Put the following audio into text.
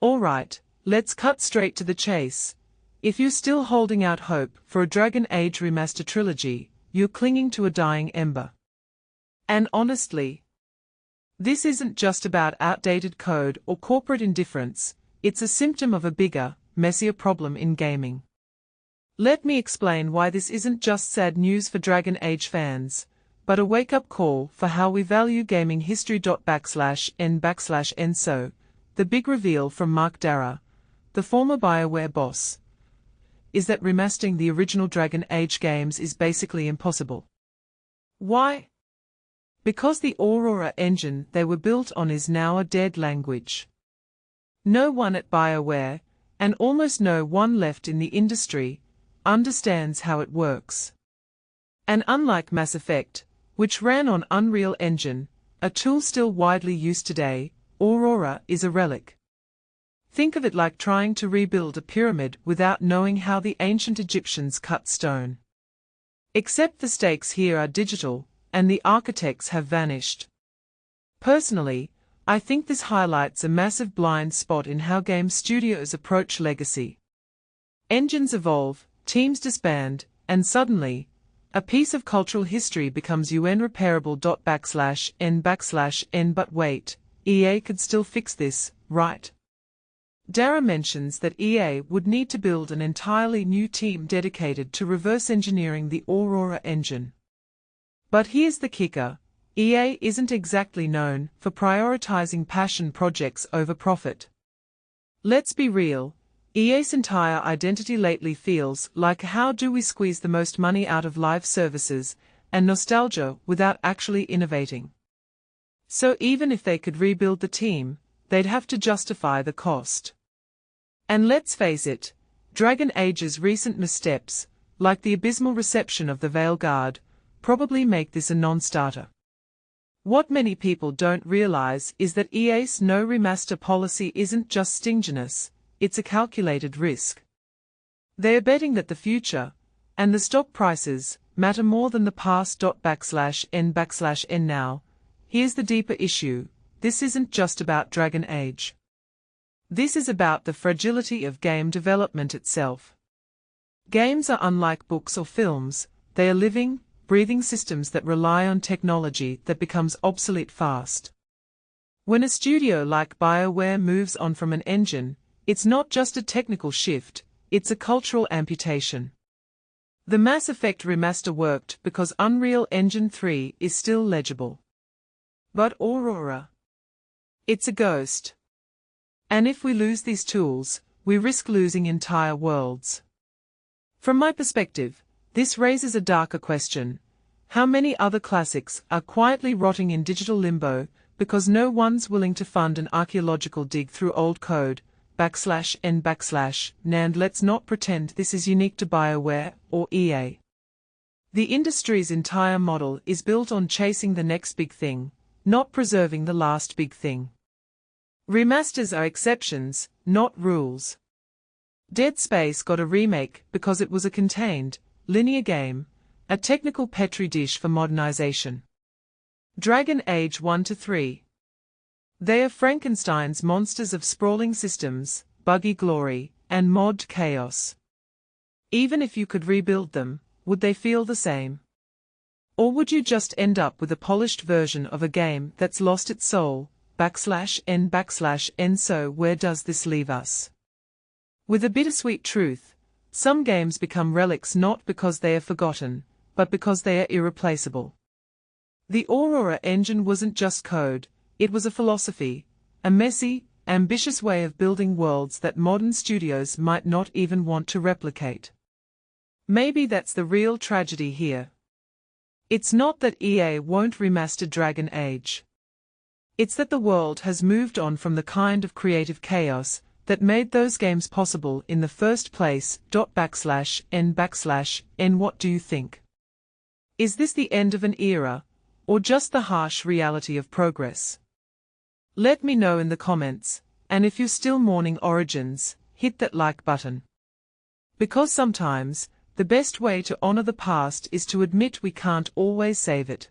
Alright, let's cut straight to the chase. If you're still holding out hope for a Dragon Age Remaster Trilogy, you're clinging to a dying ember. And honestly, this isn't just about outdated code or corporate indifference, it's a symptom of a bigger, messier problem in gaming. Let me explain why this isn't just sad news for Dragon Age fans, but a wake-up call for how we value gaming history. N/N. So, the big reveal from Mark Darrah, the former BioWare boss, is that remastering the original Dragon Age games is basically impossible. Why? Because the Aurora Engine they were built on is now a dead language. No one at BioWare, and almost no one left in the industry, understands how it works. And unlike Mass Effect, which ran on Unreal Engine, a tool still widely used today, Aurora is a relic. Think of it like trying to rebuild a pyramid without knowing how the ancient Egyptians cut stone. Except the stakes here are digital, and the architects have vanished. Personally, I think this highlights a massive blind spot in how game studios approach legacy. Engines evolve, teams disband, and suddenly, a piece of cultural history becomes unrepairable. N/N. But wait, EA could still fix this, right? Darrah mentions that EA would need to build an entirely new team dedicated to reverse engineering the Aurora Engine. But here's the kicker, EA isn't exactly known for prioritizing passion projects over profit. Let's be real, EA's entire identity lately feels like how do we squeeze the most money out of live services and nostalgia without actually innovating. So even if they could rebuild the team, they'd have to justify the cost. And let's face it, Dragon Age's recent missteps, like the abysmal reception of the Veilguard, probably make this a non-starter. What many people don't realize is that EA's no remaster policy isn't just stinginess, it's a calculated risk. They are betting that the future, and the stock prices, matter more than the past. N/N. Now, here's the deeper issue, this isn't just about Dragon Age. This is about the fragility of game development itself. Games are unlike books or films, they are living, breathing systems that rely on technology that becomes obsolete fast. When a studio like BioWare moves on from an engine, it's not just a technical shift, it's a cultural amputation. The Mass Effect remaster worked because Unreal Engine 3 is still legible. But Aurora, it's a ghost. And if we lose these tools, we risk losing entire worlds. From my perspective, this raises a darker question. How many other classics are quietly rotting in digital limbo because no one's willing to fund an archaeological dig through old code? N/N. And let's not pretend this is unique to BioWare or EA. The industry's entire model is built on chasing the next big thing, not preserving the last big thing. Remasters are exceptions, not rules. Dead Space got a remake because it was a contained, linear game, a technical petri dish for modernization. Dragon Age 1-3. They are Frankenstein's monsters of sprawling systems, buggy glory, and mod chaos. Even if you could rebuild them, would they feel the same? Or would you just end up with a polished version of a game that's lost its soul? N/N. So where does this leave us? With a bittersweet truth, some games become relics not because they are forgotten, but because they are irreplaceable. The Aurora Engine wasn't just code, it was a philosophy, a messy, ambitious way of building worlds that modern studios might not even want to replicate. Maybe that's the real tragedy here. It's not that EA won't remaster Dragon Age. It's that the world has moved on from the kind of creative chaos that made those games possible in the first place. N/N. What do you think? Is this the end of an era, or just the harsh reality of progress? Let me know in the comments, and if you're still mourning Origins, hit that like button. Because sometimes, the best way to honor the past is to admit we can't always save it.